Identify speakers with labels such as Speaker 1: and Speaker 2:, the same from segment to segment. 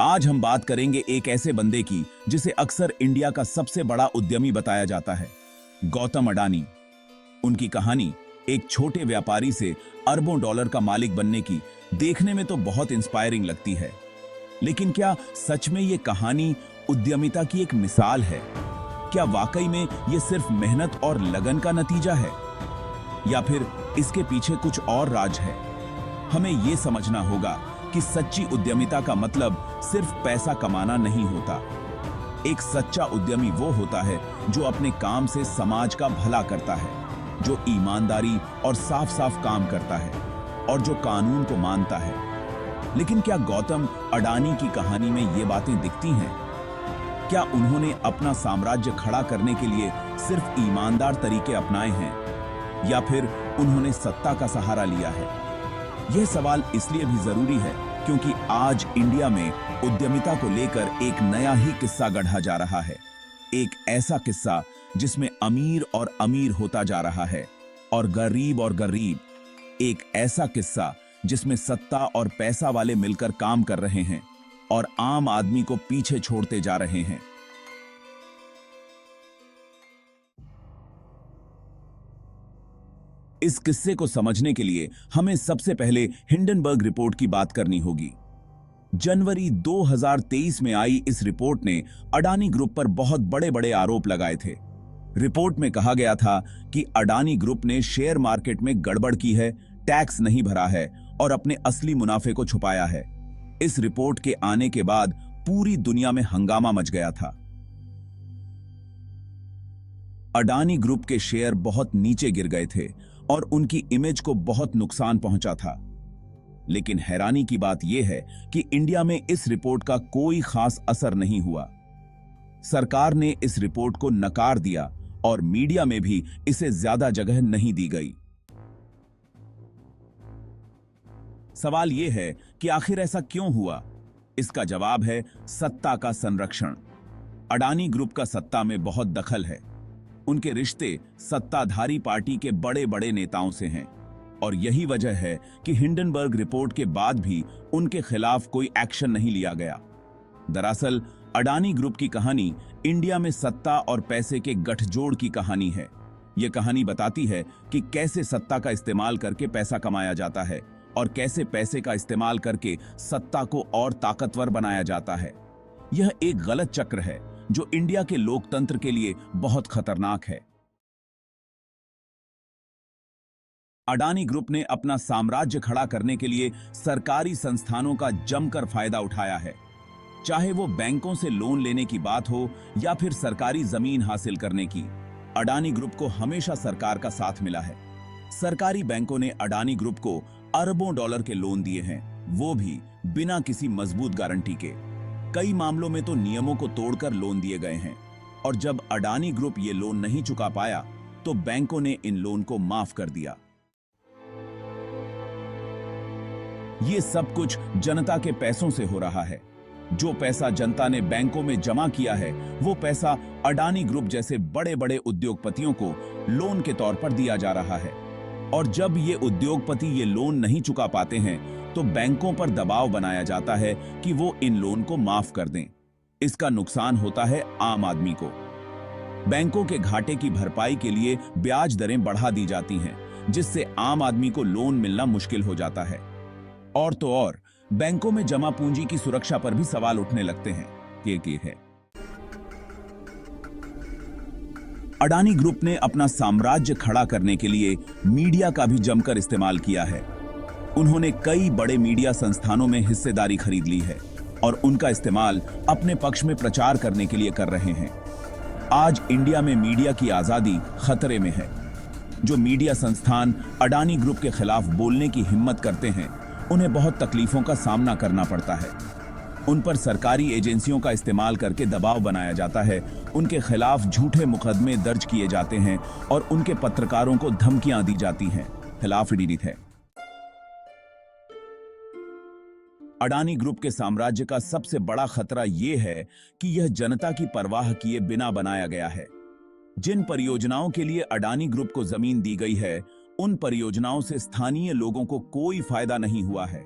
Speaker 1: आज हम बात करेंगे एक ऐसे बंदे की जिसे अक्सर इंडिया का सबसे बड़ा उद्यमी बताया जाता है, गौतम अडानी। उनकी कहानी एक छोटे व्यापारी से अरबों डॉलर का मालिक बनने की देखने में तो बहुत इंस्पायरिंग लगती है, लेकिन क्या सच में ये कहानी उद्यमिता की एक मिसाल है? क्या वाकई में ये सिर्फ मेहनत और लगन का नतीजा है, या फिर इसके पीछे कुछ और राज है? हमें ये समझना होगा कि सच्ची उद्यमिता का मतलब सिर्फ पैसा कमाना नहीं होता। एक सच्चा उद्यमी वो होता है जो अपने काम से समाज का भला करता है, जो ईमानदारी और साफ साफ काम करता है और जो कानून को मानता है। लेकिन क्या गौतम अडानी की कहानी में ये बातें दिखती हैं? क्या उन्होंने अपना साम्राज्य खड़ा करने के लिए सिर्फ ईमानदार तरीके अपनाए हैं, या फिर उन्होंने सत्ता का सहारा लिया है? यह सवाल इसलिए भी जरूरी है क्योंकि आज इंडिया में उद्यमिता को लेकर एक नया ही किस्सा गढ़ा जा रहा है। एक ऐसा किस्सा जिसमें अमीर और अमीर होता जा रहा है और गरीब। एक ऐसा किस्सा जिसमें सत्ता और पैसा वाले मिलकर काम कर रहे हैं और आम आदमी को पीछे छोड़ते जा रहे हैं। इस किस्से को समझने के लिए हमें सबसे पहले हिंडनबर्ग रिपोर्ट की बात करनी होगी। जनवरी 2023 में आई इस रिपोर्ट ने अडानी ग्रुप पर बहुत बड़े-बड़े आरोप लगाए थे। रिपोर्ट में कहा गया था कि अडानी ग्रुप ने शेयर मार्केट में गड़बड़ की है, टैक्स नहीं भरा है और अपने असली मुनाफे को छुपाया है। इस रिपोर्ट के आने के बाद पूरी दुनिया में हंगामा मच गया था। अडानी ग्रुप के शेयर बहुत नीचे गिर गए थे और उनकी इमेज को बहुत नुकसान पहुंचा था। लेकिन हैरानी की बात यह है कि इंडिया में इस रिपोर्ट का कोई खास असर नहीं हुआ। सरकार ने इस रिपोर्ट को नकार दिया और मीडिया में भी इसे ज्यादा जगह नहीं दी गई। सवाल यह है कि आखिर ऐसा क्यों हुआ? इसका जवाब है सत्ता का संरक्षण। अडानी ग्रुप का सत्ता में बहुत दखल है। उनके रिश्ते सत्ताधारी पार्टी के बड़े-बड़े नेताओं से हैं और यही वजह है कि हिंडनबर्ग रिपोर्ट के बाद भी उनके खिलाफ कोई एक्शन नहीं लिया गया। दरअसल अडानी ग्रुप की कहानी इंडिया में सत्ता और पैसे के गठजोड़ की कहानी है। यह कहानी बताती है कि कैसे सत्ता का इस्तेमाल करके पैसा कमाया जाता है और कैसे पैसे का इस्तेमाल करके सत्ता को और ताकतवर बनाया जाता है। यह एक गलत चक्र है जो इंडिया के लोकतंत्र के लिए बहुत खतरनाक है। अडानी ग्रुप ने अपना साम्राज्य खड़ा करने के लिए सरकारी संस्थानों का जमकर फायदा उठाया है। चाहे वो बैंकों से लोन लेने की बात हो या फिर सरकारी जमीन हासिल करने की, अडानी ग्रुप को हमेशा सरकार का साथ मिला है। सरकारी बैंकों ने अडानी ग्रुप को अरबों डॉलर के लोन दिए हैं, वो भी बिना किसी मजबूत गारंटी के। कई मामलों में तो नियमों को तोड़कर लोन दिए गए हैं और जब अडानी ग्रुप ये लोन नहीं चुका पाया तो बैंकों ने इन लोन को माफ कर दिया। ये सब कुछ जनता के पैसों से हो रहा है। जो पैसा जनता ने बैंकों में जमा किया है वो पैसा अडानी ग्रुप जैसे बड़े-बड़े उद्योगपतियों को लोन के तौर पर दिया जा रहा है और जब ये उद्योगपति ये लोन नहीं चुका पाते हैं तो बैंकों पर दबाव बनाया जाता है कि वो इन लोन को माफ कर दें। इसका नुकसान होता है आम आदमी को। बैंकों के घाटे की भरपाई के लिए ब्याज दरें बढ़ा दी जाती हैं, जिससे आम आदमी को लोन मिलना मुश्किल हो जाता है। और तो और बैंकों में जमा पूंजी की सुरक्षा पर भी सवाल उठने लगते हैं। ये है अडानी ग्रुप ने अपना साम्राज्य खड़ा करने के लिए मीडिया का भी जमकर इस्तेमाल किया है। उन्होंने कई बड़े मीडिया संस्थानों में हिस्सेदारी खरीद ली है और उनका इस्तेमाल अपने पक्ष में प्रचार करने के लिए कर रहे हैं। आज इंडिया में मीडिया की आजादी खतरे में है। जो मीडिया संस्थान अडानी ग्रुप के खिलाफ बोलने की हिम्मत करते हैं, उन्हें बहुत तकलीफों का सामना करना पड़ता है। उन पर सरकारी एजेंसियों का इस्तेमाल करके दबाव बनाया जाता है, उनके खिलाफ झूठे मुकदमे दर्ज किए जाते हैं और उनके पत्रकारों को धमकियां दी जाती हैं। खिलाफ हिड़ीत है। अडानी ग्रुप के साम्राज्य का सबसे बड़ा खतरा यह है कि यह जनता की परवाह किए बिना बनाया गया है। जिन परियोजनाओं के लिए अडानी ग्रुप को जमीन दी गई है, उन परियोजनाओं से स्थानीय लोगों को कोई फायदा नहीं हुआ है।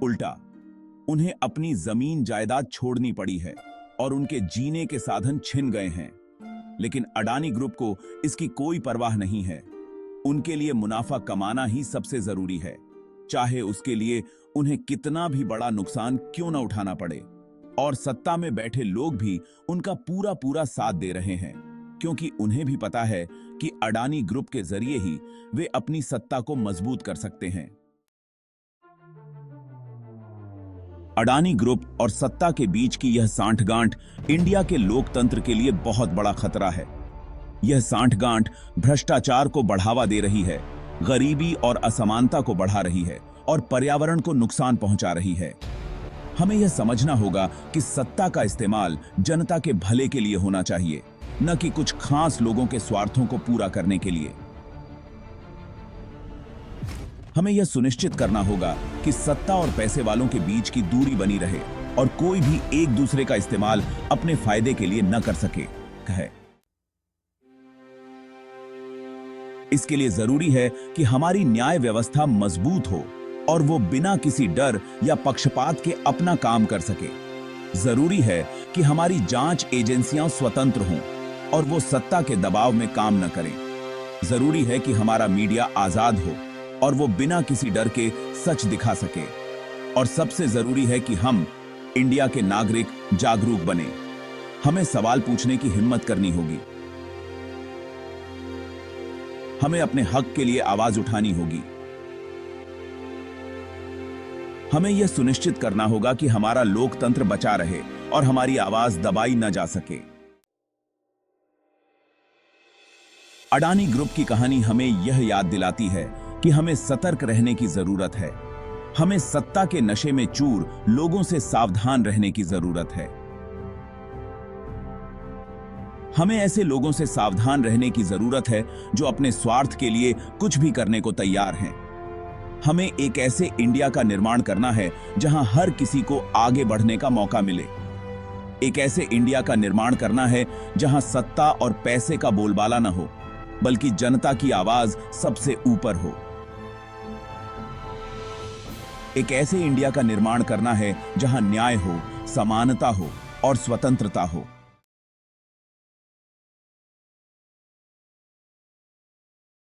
Speaker 1: उल्टा उन्हें अपनी जमीन जायदाद छोड़नी पड़ी है और उनके जीने के साधन छिन गए हैं। लेकिन अडानी ग्रुप को इसकी कोई परवाह नहीं है। उनके लिए मुनाफा कमाना ही सबसे जरूरी है, चाहे उसके लिए उन्हें कितना भी बड़ा नुकसान क्यों न उठाना पड़े। और सत्ता में बैठे लोग भी उनका पूरा पूरा साथ दे रहे हैं, क्योंकि उन्हें भी पता है कि अडानी ग्रुप के जरिए ही वे अपनी सत्ता को मजबूत कर सकते हैं। अडानी ग्रुप और सत्ता के बीच की यह सांठगांठ इंडिया के लोकतंत्र के लिए बहुत बड़ा खतरा है। यह सांठगांठ भ्रष्टाचार को बढ़ावा दे रही है, गरीबी और असमानता को बढ़ा रही है और पर्यावरण को नुकसान पहुंचा रही है। हमें यह समझना होगा कि सत्ता का इस्तेमाल जनता के भले के लिए होना चाहिए, न कि कुछ खास लोगों के स्वार्थों को पूरा करने के लिए। हमें यह सुनिश्चित करना होगा कि सत्ता और पैसे वालों के बीच की दूरी बनी रहे और कोई भी एक दूसरे का इस्तेमाल अपने फायदे के लिए न कर सके। कहे इसके लिए जरूरी है कि हमारी न्याय व्यवस्था मजबूत हो और वो बिना किसी डर या पक्षपात के अपना काम कर सके। जरूरी है कि हमारी जांच एजेंसियां स्वतंत्र हों और वो सत्ता के दबाव में काम न करें। जरूरी है कि हमारा मीडिया आजाद हो और वो बिना किसी डर के सच दिखा सके। और सबसे जरूरी है कि हम इंडिया के नागरिक जागरूक बने। हमें सवाल पूछने की हिम्मत करनी होगी। हमें अपने हक के लिए आवाज उठानी होगी। हमें यह सुनिश्चित करना होगा कि हमारा लोकतंत्र बचा रहे और हमारी आवाज दबाई न जा सके। अडानी ग्रुप की कहानी हमें यह याद दिलाती है कि हमें सतर्क रहने की जरूरत है। हमें सत्ता के नशे में चूर लोगों से सावधान रहने की जरूरत है। हमें ऐसे लोगों से सावधान रहने की जरूरत है जो अपने स्वार्थ के लिए कुछ भी करने को तैयार हैं। हमें एक ऐसे इंडिया का निर्माण करना है जहां हर किसी को आगे बढ़ने का मौका मिले। एक ऐसे इंडिया का निर्माण करना है जहां सत्ता और पैसे का बोलबाला न हो, बल्कि जनता की आवाज सबसे ऊपर हो। एक ऐसे इंडिया का निर्माण करना है जहां न्याय हो, समानता हो और स्वतंत्रता हो।